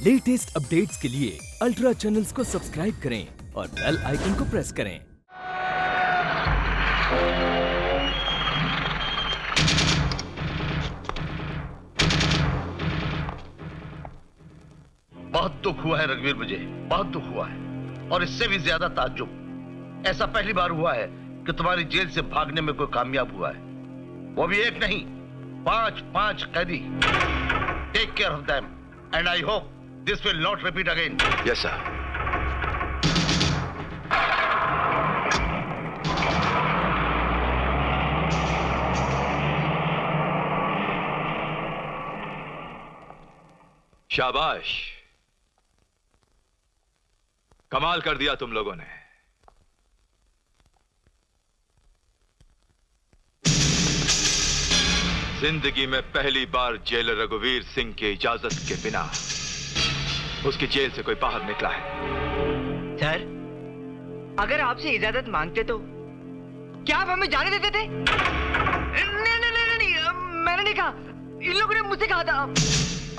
Latest updates के लिए ultra channels को सब्सक्राइब करें और बेल आइकन को प्रेस करें। बहुत दुख हुआ है रघुवीर, मुझे बहुत दुख हुआ है और इससे भी ज्यादा ताज्जुब। ऐसा पहली बार हुआ है कि तुम्हारी जेल से भागने में कोई कामयाब हुआ है, वो भी एक नहीं 5 कैदी। Take care of them and I hope this will not repeat again. Yes sir. शाबाश, कमाल कर दिया तुम लोगों ने। जिंदगी में पहली बार जेलर रघुवीर सिंह की इजाजत के बिना उसकी जेल से कोई बाहर निकला है। सर, अगर आपसे इजाजत मांगते तो क्या आप हमें जाने देते थे? नहीं, मैंने नहीं कहा, इन लोगों ने मुझसे कहा था।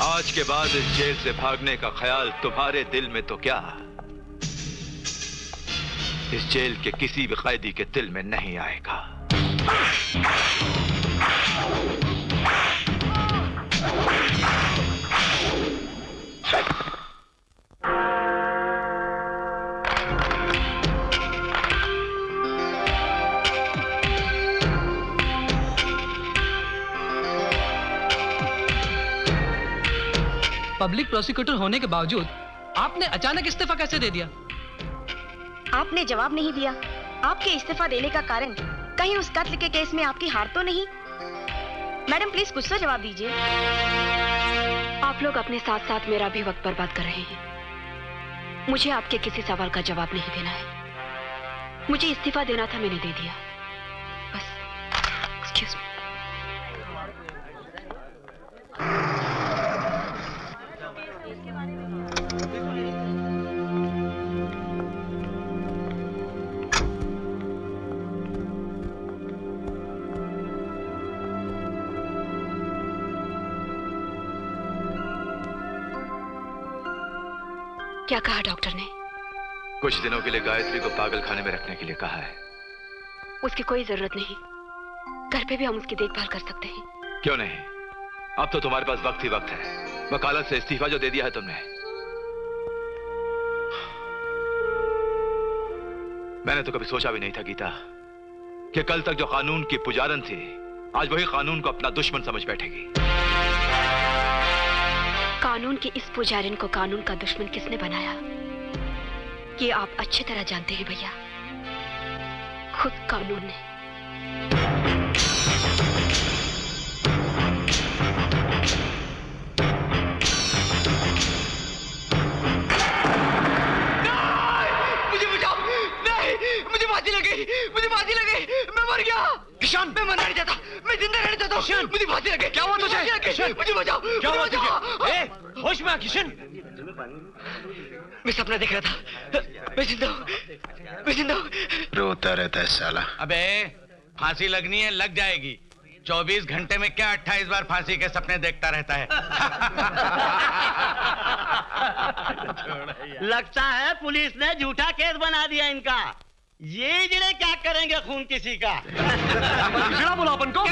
आज के बाद इस जेल से भागने का ख्याल तुम्हारे दिल में तो क्या, इस जेल के किसी भी कैदी के दिल में नहीं आएगा। पब्लिक प्रोसिक्यूटर होने के बावजूद आपने अचानक इस्तीफा कैसे दे दिया? आपने जवाब नहीं दिया। आपके इस्तीफा देने का कारण कहीं उस कत्ल के केस में आपकी हार तो नहीं? मैडम प्लीज कुछ तो जवाब दीजिए। आप लोग अपने साथ साथ मेरा भी वक्त बर्बाद कर रहे हैं। मुझे आपके किसी सवाल का जवाब नहीं देना है। मुझे इस्तीफा देना था, मैंने दे दिया, बस। Excuse me. क्या कहा डॉक्टर ने? कुछ दिनों के लिए गायत्री को पागल खाने में रखने के लिए कहा है। उसकी कोई जरूरत नहीं, घर पे भी हम उसकी देखभाल कर सकते हैं। क्यों नहीं? अब तो तुम्हारे पास वक्त ही वक्त है। वकालत से इस्तीफा जो दे दिया है तुमने, मैंने तो कभी सोचा भी नहीं था गीता कि कल तक जो कानून की पुजारन थी आज वही कानून को अपना दुश्मन समझ बैठेगी। कानून की इस पुजारिन को कानून का दुश्मन किसने बनाया, ये आप अच्छी तरह जानते हैं भैया। खुद कानून ने। मुझे बचाओ! नहीं, मुझे फांसी लग गई, मुझे फांसी लग गई, मैं मर गया। किशन, मैं मरना नहीं चाहता, मैं जिंदा रहना चाहता हूँ। मुझे फांसी लग गई। क्या हुआ तुझे? मुझे बचाओं! क्या हुआ तुझे? होश में आ किशन। मैं सपना देख रहा था, मैं जिंदा हूँ, मैं जिंदा हूँ। रोता रहता है साला। अबे फांसी लगनी है, लग जाएगी। 24 घंटे में क्या 28 बार फांसी के सपने देखता रहता है। लगता है पुलिस ने झूठा केस बना दिया इनका। ये जिले क्या करेंगे खून किसी का। पिछड़ा बोला अपन को।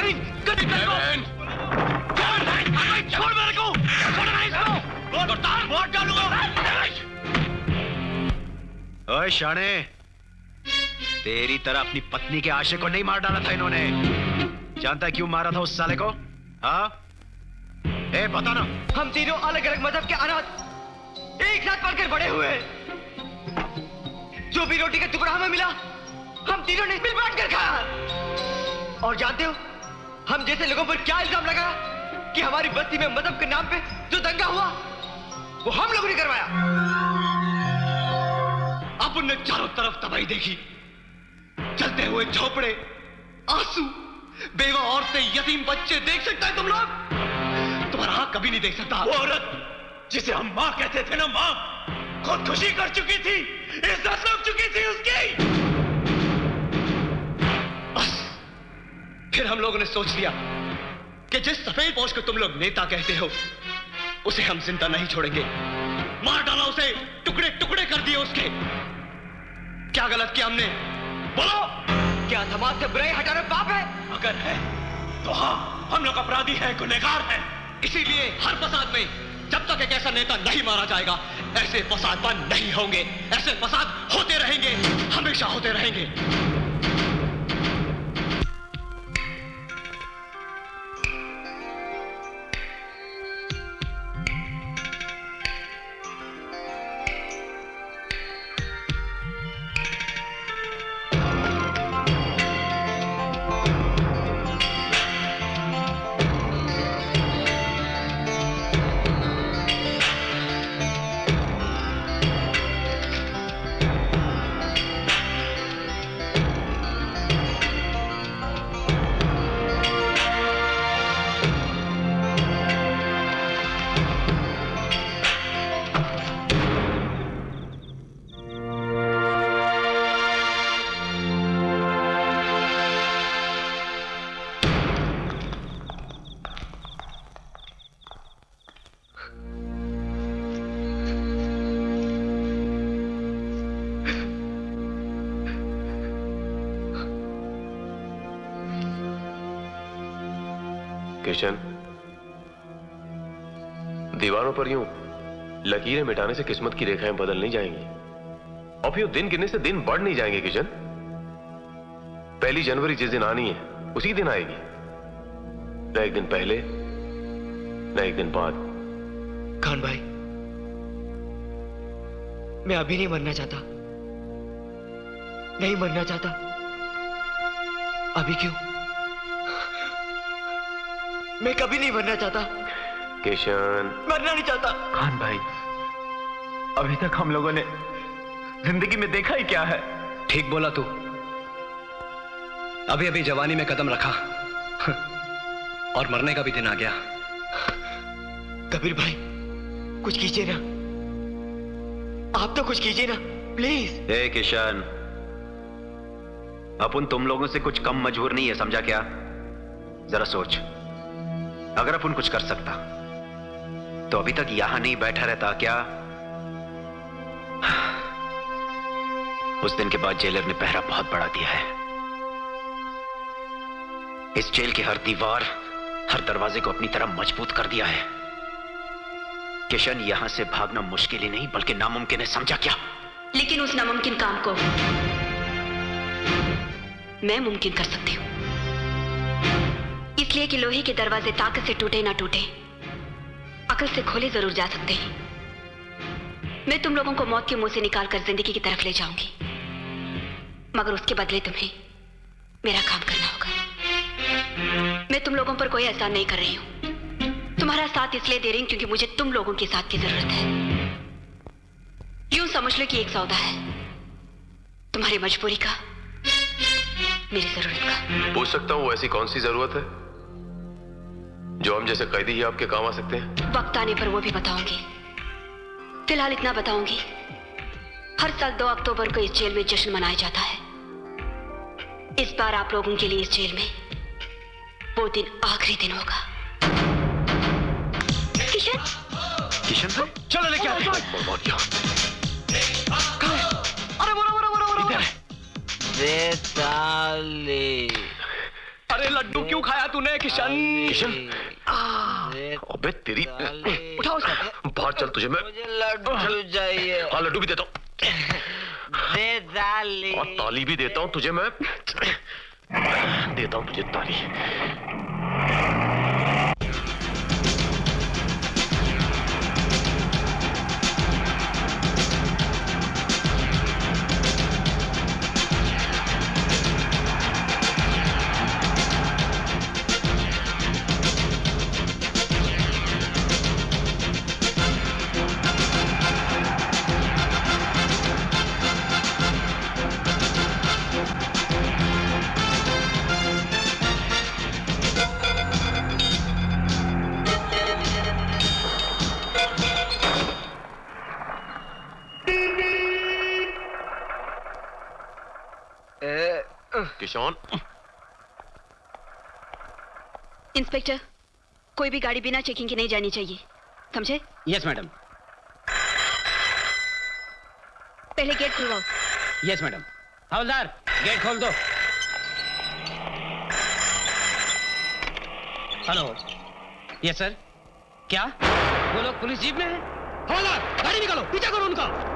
छोड़ मेरे को, छोड़ना इसको, वोट डालूंगा। ओए शाने, तेरी तरह अपनी पत्नी के आशिक को नहीं मार डाला था इन्होंने। जानता है क्यों मारा था उस साले को? हाँ? ए बता ना। हम तीनों अलग अलग मजहब के अनाथ एक साथ पढ़कर बड़े हुए हैं। जो भी रोटी का टुकड़ा हमें मिला, हम तीनों ने मिल बांट कर खाया। और जानते हो हम जैसे लोगों पर क्या इल्जाम लगा कि हमारी बस्ती में मजहब के नाम पे जो दंगा हुआ वो हम लोगों ने करवाया। अपन ने चारों तरफ तबाही देखी, चलते हुए झोपड़े, आंसू, बेवा औरतें, यतीम बच्चे देख सकता है तुम लोग? तुम्हारा आंख कभी नहीं देख सकता। वो औरत जिसे हम मां कहते थे ना, मां खुदकुशी कर चुकी थी, इज्जत लुट चुकी थी उसकी। बस फिर हम लोगों ने सोच लिया कि जिस सफेद पोश को तुम लोग नेता कहते हो उसे हम जिंदा नहीं छोड़ेंगे। मार डाला उसे, टुकड़े टुकड़े कर दिए उसके। क्या गलत किया हमने? बोलो, क्या समाज से बुराई हटाना पाप है? अगर है तो हाँ, हम लोग अपराधी हैं, गुनहगार हैं। इसीलिए हर फसाद में जब तक एक ऐसा नेता नहीं मारा जाएगा, ऐसे फसाद बंद नहीं होंगे। ऐसे फसाद होते रहेंगे, हमेशा होते रहेंगे। किशन, दीवारों पर यूं लकीरें मिटाने से किस्मत की रेखाएं बदल नहीं जाएंगी और फिर दिन गिनने से दिन बढ़ नहीं जाएंगे। किशन, 1 जनवरी जिस दिन आनी है उसी दिन आएगी, न एक दिन पहले न एक दिन बाद। खान भाई, मैं अभी नहीं मरना चाहता, नहीं मरना चाहता। अभी क्यों? मैं कभी नहीं मरना चाहता। किशन, मरना नहीं चाहता। खान भाई, अभी तक हम लोगों ने जिंदगी में देखा ही क्या है? ठीक बोला तू। अभी अभी जवानी में कदम रखा और मरने का भी दिन आ गया। कबीर भाई, कुछ कीजिए ना, आप तो कुछ कीजिए ना, प्लीज। ए किशन, अपन तुम लोगों से कुछ कम मजबूर नहीं है, समझा क्या? जरा सोच, अगर अपन कुछ कर सकता तो अभी तक यहां नहीं बैठा रहता क्या? उस दिन के बाद जेलर ने पहरा बहुत बढ़ा दिया है। इस जेल की हर दीवार, हर दरवाजे को अपनी तरह मजबूत कर दिया है। किशन, यहां से भागना मुश्किल ही नहीं बल्कि नामुमकिन है, समझा क्या? लेकिन उस नामुमकिन काम को मैं मुमकिन कर सकती हूँ, इसलिए कि लोहे के दरवाजे ताकत से टूटे ना टूटे, अकल से खोले जरूर जा सकते हैं। मैं तुम लोगों को मौत के मुंह से निकालकर जिंदगी की तरफ ले जाऊंगी, मगर उसके बदले तुम्हें मेरा काम करना होगा। मैं तुम लोगों पर कोई एहसान नहीं कर रही हूं, तुम्हारा साथ इसलिए दे रही हूं क्योंकि मुझे तुम लोगों के साथ की जरूरत है। यूं समझ लो कि एक सौदा है, तुम्हारी मजबूरी का, मेरी जरूरत का। पूछ सकता हूं ऐसी कौन सी जरूरत है जो हम जैसे कैदी ही आपके काम आ सकते हैं? वक्त आने पर वो भी बताऊंगी, फिलहाल इतना बताऊंगी, हर साल 2 अक्टूबर को इस जेल में जश्न मनाया जाता है। इस बार आप लोगों के लिए इस जेल में वो दिन आखिरी दिन होगा। किशन, किशन भाई, चलो लेके आते हैं। अरे बोलो इधर है। अरे लड्डू क्यों खाया तूने किशन? किशन, अबे तेरी, उठाओ उसको। बाहर चल, तुझे मैं लड्डू चाहिए। हाँ, लड्डू भी देता हूँ और ताली भी देता हूँ तुझे मैं, देता हूँ तुझे ताली। किशन, इंस्पेक्टर, कोई भी गाड़ी बिना चेकिंग के नहीं जानी चाहिए, समझे? Yes madam. पहले गेट खुलवाओ। Yes madam. हवलदार, गेट खोल दो। हेलो। Yes sir. क्या वो लोग पुलिस जीप में हैं? हवलदार, गाड़ी निकालो, पीछा करो उनका।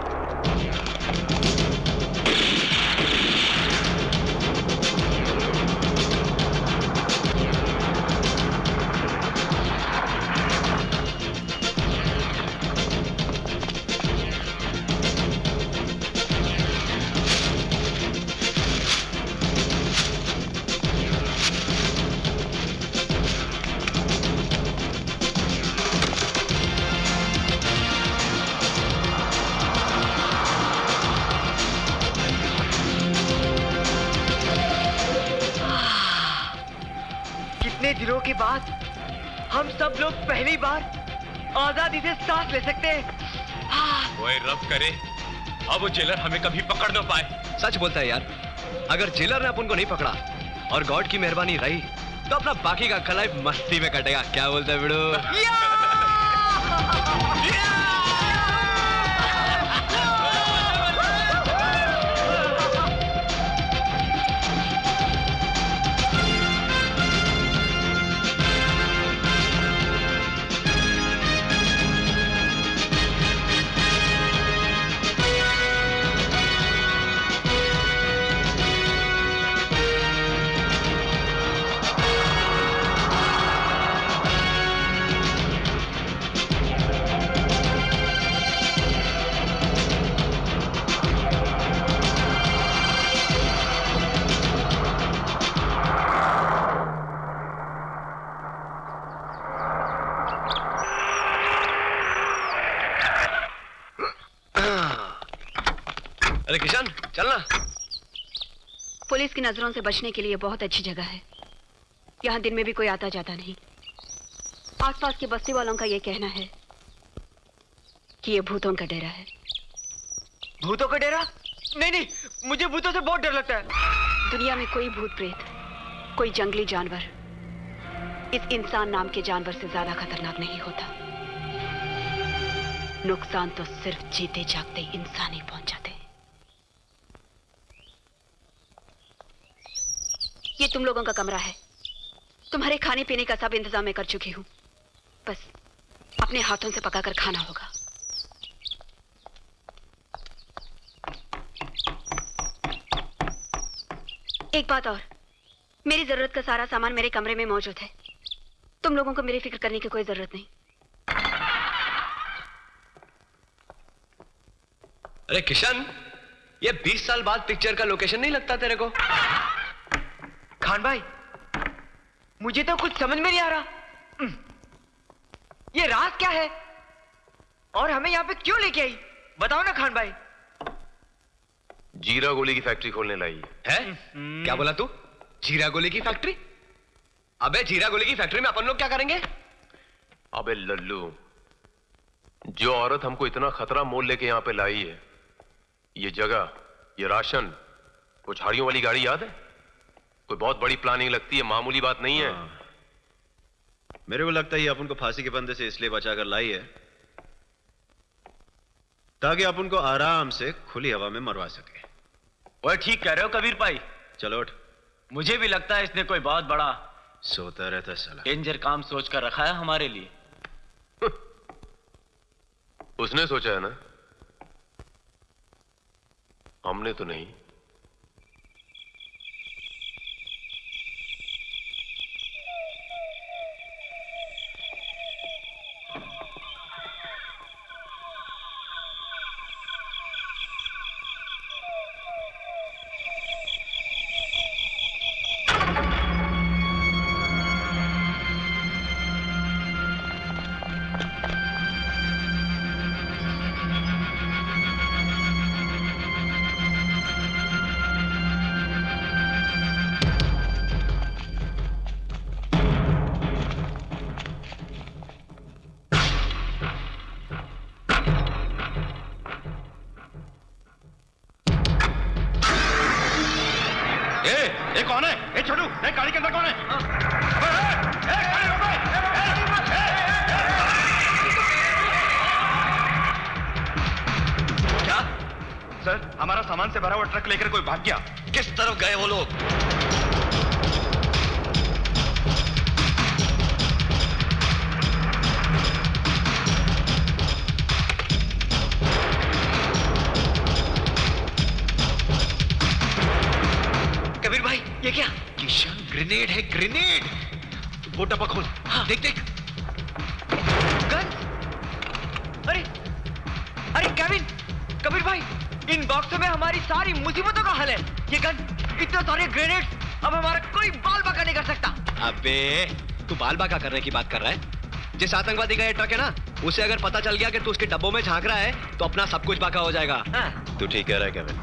दिनों के बाद हम सब लोग पहली बार आजादी से सांस ले सकते हैं। ओए रब करे अब वो जेलर हमें कभी पकड़ न पाए। सच बोलता है यार, अगर जेलर ने अपन को नहीं पकड़ा और गॉड की मेहरबानी रही तो अपना बाकी का लाइफ मस्ती में कटेगा। क्या बोलता है बिड़ू? अरे किशन, चलना। पुलिस की नजरों से बचने के लिए बहुत अच्छी जगह है। यहाँ दिन में भी कोई आता जाता नहीं। आसपास के बस्ती वालों का ये कहना है कि ये भूतों का डेरा है। भूतों का डेरा? नहीं नहीं, मुझे भूतों से बहुत डर लगता है। दुनिया में कोई भूत प्रेत, कोई जंगली जानवर इस इंसान नाम के जानवर से ज्यादा खतरनाक नहीं होता। नुकसान तो सिर्फ जीते जागते इंसान ही पहुंचाते। ये तुम लोगों का कमरा है। तुम्हारे खाने पीने का सब इंतजाम मैं कर चुकी हूं। बस अपने हाथों से पकाकर खाना होगा। एक बात और, मेरी जरूरत का सारा सामान मेरे कमरे में मौजूद है। तुम लोगों को मेरी फिक्र करने की कोई जरूरत नहीं। अरे किशन, ये 20 साल बाद पिक्चर का लोकेशन नहीं लगता तेरे को? खान भाई, मुझे तो कुछ समझ में नहीं आ रहा। ये राज क्या है और हमें यहाँ पे क्यों लेके आई? बताओ ना खान भाई। जीरा गोली की फैक्ट्री खोलने लाई है? क्या बोला तू? जीरा गोली की फैक्ट्री? अबे जीरा गोली की फैक्ट्री में अपन लोग क्या करेंगे? अबे लल्लू, जो औरत हमको इतना खतरा मोल लेके यहाँ पे लाई है, ये जगह, ये राशन, वो झाड़ियों वाली गाड़ी याद है? कोई बहुत बड़ी प्लानिंग लगती है, मामूली बात नहीं है। मेरे को लगता है ये अपन को फांसी के फंदे से इसलिए बचाकर लाई है ताकि अपन को आराम से खुली हवा में मरवा सके। वह ठीक कह रहे हो कबीर भाई। चलो उठ। मुझे भी लगता है इसने कोई बहुत बड़ा सोता रहता साला डेंजर काम सोच कर रखा है हमारे लिए। उसने सोचा है ना, हमने तो नहीं। सर, हमारा सामान से भरा हुआ ट्रक लेकर कोई भाग गया। किस तरफ गए वो लोग? कबीर भाई, ये क्या? किशन, ग्रेनेड है, ग्रेनेड। वो डब्बा खोल। हाँ। देख देख। गन? अरे अरे केविन, कबीर भाई, इन बॉक्सों में हमारी सारी मुसीबतों का हल है। ये गन, इतने सारे ग्रेनेड, अब हमारा कोई बाल बाका नहीं कर सकता। अबे तू बाल बाका करने की बात कर रहा है? जिस आतंकवादी का ये ट्रक है ना, उसे अगर पता चल गया कि तू उसके डब्बों में झांक रहा है तो अपना सब कुछ बाका हो जाएगा। तू ठीक कह रहा है केविन।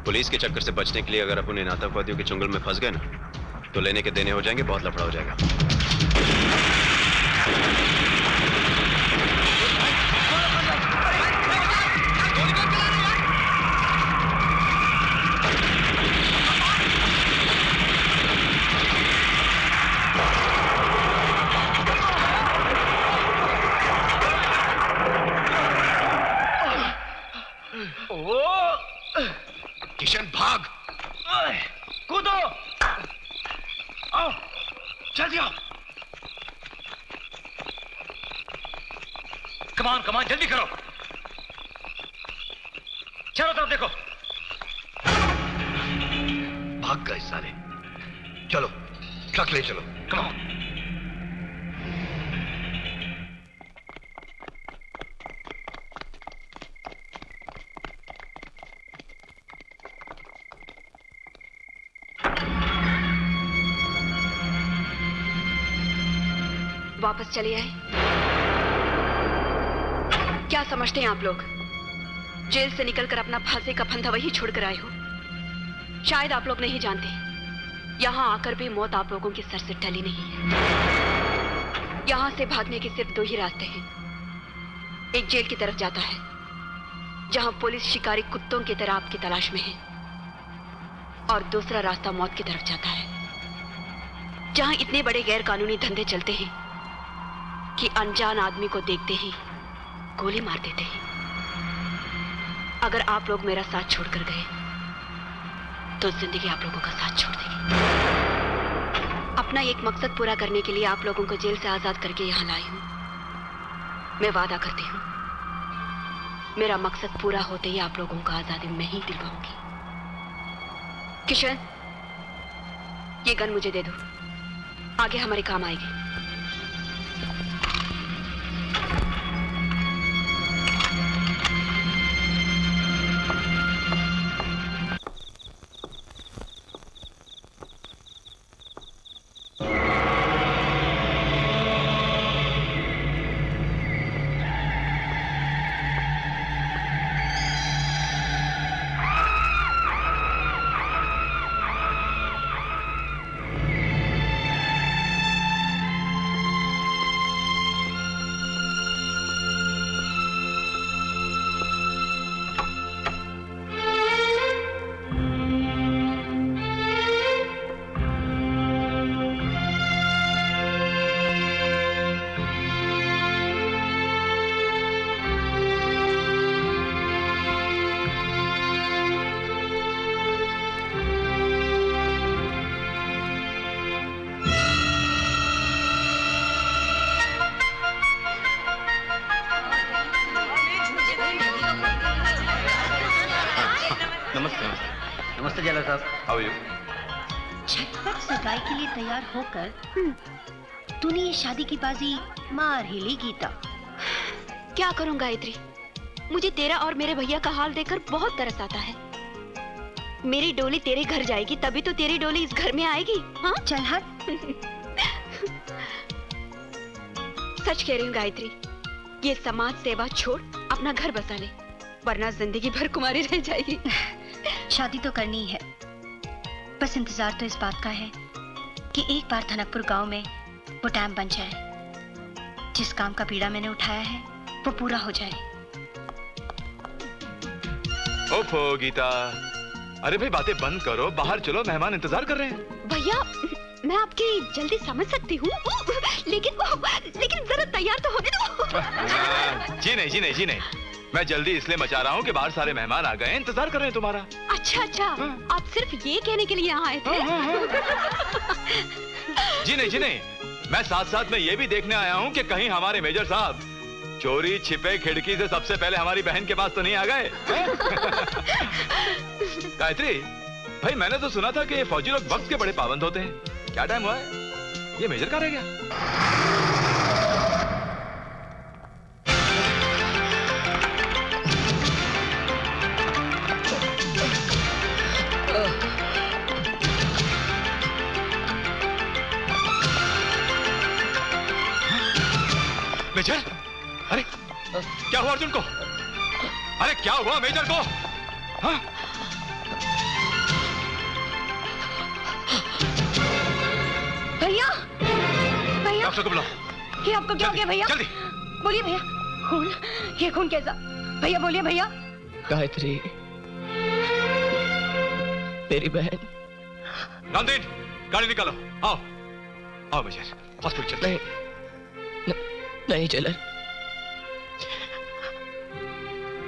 पुलिस के चक्कर से बचने के लिए अगर अपन इन आतंकवादियों के चुंगल में फंस गए ना, तो लेने के देने हो जाएंगे, बहुत लफड़ा हो जाएगा। किशन भाग, कूदो, आओ, जल्दी आओ। कमान कमान, जल्दी करो। चारों तरफ देखो। भाग गए सारे। चलो ट्रक ले चलो। कमान। वापस चले आए? क्या समझते हैं आप लोग? जेल से निकलकर अपना फांसी का फंदा वही छोड़कर आए हो। शायद आप लोग नहीं जानते, यहां आकर भी मौत आप लोगों के सर से टली नहीं है। यहां से भागने के सिर्फ दो ही रास्ते हैं। एक जेल की तरफ जाता है, जहां पुलिस शिकारी कुत्तों की तरह आपकी तलाश में है, और दूसरा रास्ता मौत की तरफ जाता है, जहां इतने बड़े गैर कानूनी धंधे चलते हैं कि अनजान आदमी को देखते ही गोली मार देते हैं। अगर आप लोग मेरा साथ छोड़कर गए तो जिंदगी आप लोगों का साथ छोड़ देगी। अपना एक मकसद पूरा करने के लिए आप लोगों को जेल से आजाद करके यहां लाई हूं। मैं वादा करती हूं, मेरा मकसद पूरा होते ही आप लोगों को आजादी मैं ही दिलवाऊंगी। किशन, ये गन मुझे दे दो, आगे हमारे काम आएगी। नमस्ते जेलर साहब। How are you? झटपट सगाई के लिए तैयार होकर तूने ये शादी की बाजी मार ही ली गीता। क्या करूं गायत्री, मुझे तेरा और मेरे भैया का हाल देखकर बहुत तरस आता है। मेरी डोली तेरे घर जाएगी तभी तो तेरी डोली इस घर में आएगी। हाँ चल हट। सच कह रही हूँ गायत्री, ये समाज सेवा छोड़ अपना घर बसा ले, वरना जिंदगी भर कुमारी रह जाएगी। शादी तो करनी है, बस इंतजार तो इस बात का है कि एक बार धनकपुर गांव में वो डैम बन जाए। जिस काम का पीड़ा मैंने उठाया है वो पूरा हो जाए। ओफो गीता, अरे भाई बातें बंद करो, बाहर चलो, मेहमान इंतजार कर रहे हैं। भैया मैं आपकी जल्दी समझ सकती हूँ, लेकिन जरा तैयार तो होने दो। जी नहीं जी नहीं जी नहीं, मैं जल्दी इसलिए मचा रहा हूँ कि बाहर सारे मेहमान आ गए, इंतजार कर रहे हैं तुम्हारा। अच्छा अच्छा, आप सिर्फ ये कहने के लिए यहाँ आए थे? जी नहीं जी नहीं, मैं साथ साथ में ये भी देखने आया हूँ कि कहीं हमारे मेजर साहब चोरी छिपे खिड़की से सबसे पहले हमारी बहन के पास तो नहीं आ गए। गायत्री भाई, मैंने तो सुना था कि ये फौजी लोग वक्त के बड़े पाबंद होते हैं। क्या टाइम हुआ है? ये मेजर कहाँ रह गया? मेजर, अरे क्या हुआ अर्जुन को? अरे क्या हुआ मेजर को? हाँ? भैया, भैया, डॉक्टर को बुलाओ। ये आपको क्या हो गया भैया? जल्दी बोलिए भैया। खून? ये खून कैसा? भैया बोलिए भैया। गायत्री, मेरी बहन। रामदीन, गाड़ी निकालो। आओ आओ मेजर, हॉस्पिटल चलते हैं। नहीं जेलर,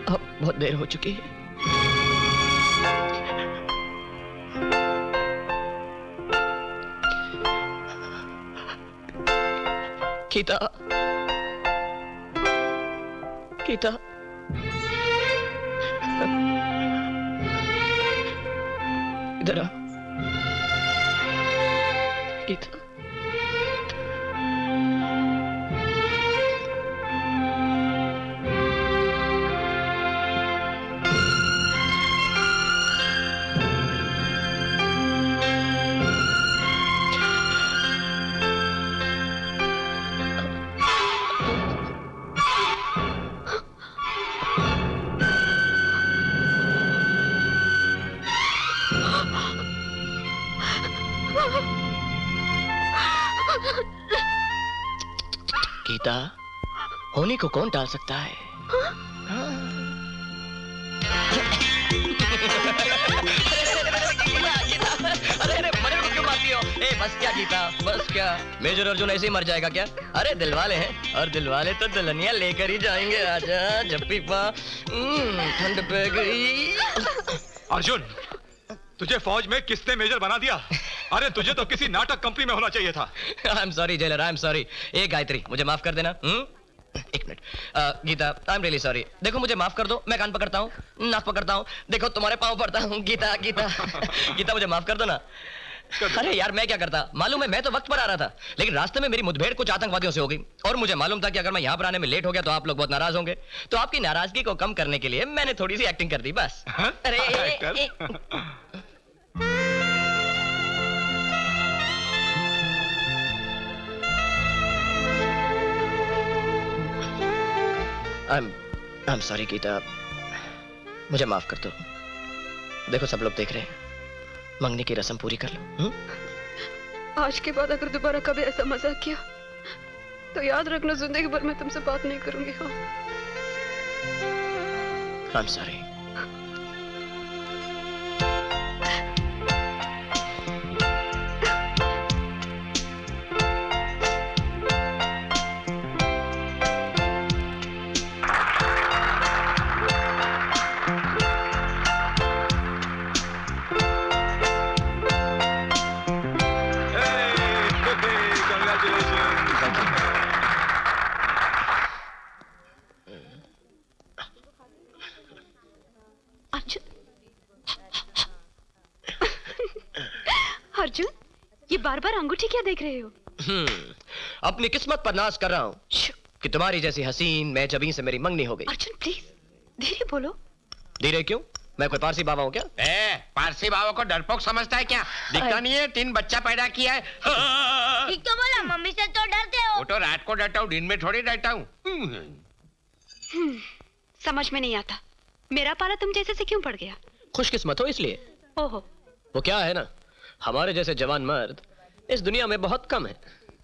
अब बहुत देर हो चुकी है। गीता, गीता, इधर आ। गीता, गीता, होने को कौन टाल सकता है? अरे अरे, मरे को क्यों मारती हो? ए बस क्या गीता, बस क्या? मेजर अर्जुन ऐसे ही मर जाएगा क्या? अरे दिलवाले हैं, और दिलवाले तो दुल्हनिया लेकर ही जाएंगे। आजा जप्पी पा, ठंड पे गई। अर्जुन, तुझे फौज में किसने मेजर बना दिया? अरे तुझे तो किसी नाटक कंपनी में होना चाहिए था। I am sorry jailer, I am sorry. ए गायत्री, मुझे माफ कर देना। एक minute. Geeta, I am really sorry. देखो मुझे माफ कर दो, मैं कान पकड़ता हूँ, नाक पकड़ता हूँ, देखो तुम्हारे पाँव पड़ता हूँ। गीता गीता गीता, मुझे माफ कर दो ना। अरे यार, मैं क्या करता मालूम है? मैं तो वक्त पर आ रहा था, लेकिन रास्ते में मेरी मुठभेड़ कुछ आतंकवादियों से हो गई, और मुझे मालूम था कि अगर मैं यहाँ पर आने में लेट हो गया तो आप लोग बहुत नाराज होंगे। तो आपकी नाराजगी को कम करने के लिए मैंने थोड़ी सी एक्टिंग कर दी, बस। अरे I'm sorry गीता, मुझे माफ कर दो। देखो सब लोग देख रहे हैं, मंगनी की रस्म पूरी कर लो। आज के बाद अगर दोबारा कभी ऐसा मजाक किया तो याद रखना, जिंदगी भर मैं तुमसे बात नहीं करूंगी। हाँ, I'm sorry। अर्जुन, ये बार बार अंगूठी क्या देख रहे हो? अपनी किस्मत पर नाज कर रहा हूँ कि तुम्हारी जैसी हसीन मैं जबी से मेरी मंगनी हो गई। अर्जुन प्लीज धीरे बोलो। धीरे क्यों? मैं कोई पारसी बाबा हूँ क्या? पारसी बाबा को डरपोक समझता है क्या? दिखता नहीं है 3 बच्चा पैदा किया है। ठीक तो बोला, मम्मी से तो डरते हो। वो तो रात को डरता हूँ, दिन में थोड़ी डरता हूँ। समझ में नहीं आता, मेरा पाला तुम जैसे से क्यों पड़ गया? खुशकिस्मत हो इसलिए। ओहो, वो क्या है ना, हमारे जैसे जवान मर्द इस दुनिया में बहुत कम है।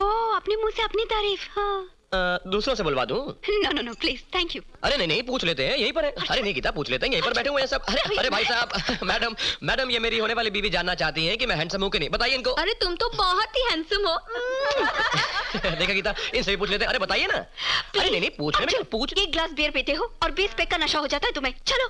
ओह, अपने मुंह से अपनी तारीफ। हाँ। दूसरों से बुलवा दूं? No no no please, thank you. अरे नहीं नहीं, पूछ लेते हैं, यहीं पर है। अरे नहीं गीता, पूछ लेते हैं, यहीं पर बैठे हुए हैं सब। अरे अरे भाई साहब, मैडम मैडम, ये मेरी होने वाली बीवी जानना चाहती हैं कि मैं हैंडसम हूँ कि नहीं, बताइए इनको। अरे तुम तो बहुत ही हैंडसम हो। देखा गीता, इनसे भी पूछ लेते हैं। अरे बताइए ना। अरे नहीं नहीं, पूछ ले, पूछ। एक ग्लास बियर पीते हो और 20 पैक का नशा हो जाता है तुम्हें। चलो।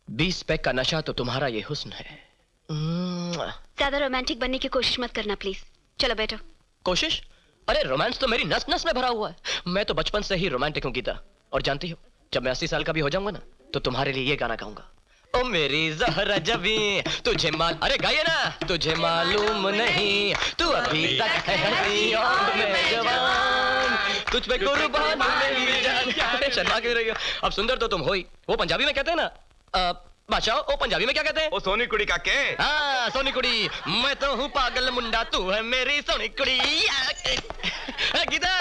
20 पैक का नशा तो तुम्हारा ये हुस्न है। ज्यादा रोमांटिक बनने की कोशिश मत करना प्लीज। चलो बैठो। कोशिश? अरे रोमांस तो मेरी नस नस में भरा हुआ है। मैं तो बचपन से ही रोमांटिक हूँ गीता। और जानती हो, जब मैं 80 साल का भी हो जाऊंगा ना, तो तुम्हारे लिए ये गाना गाऊंगा। ओ मेरी ज़हरा जबी तुझे अरे गाइए ना। तुझे मालूम नहीं तू अभी तक है हंसी और मैं जवान, तुझ पे कुर्बान मेरी जान। शर्मा क्यों रही हो? अब सुंदर तो तुम हो ही। वो पंजाबी में कहते हैं ना, बादशाह, ओ पंजाबी में क्या कहते हैं? ओ सोनी कुड़ी का के? हाँ सोनी कुड़ी। मैं तो हूँ पागल मुंडा, तू है मेरी सोनी कुड़ी। गीता,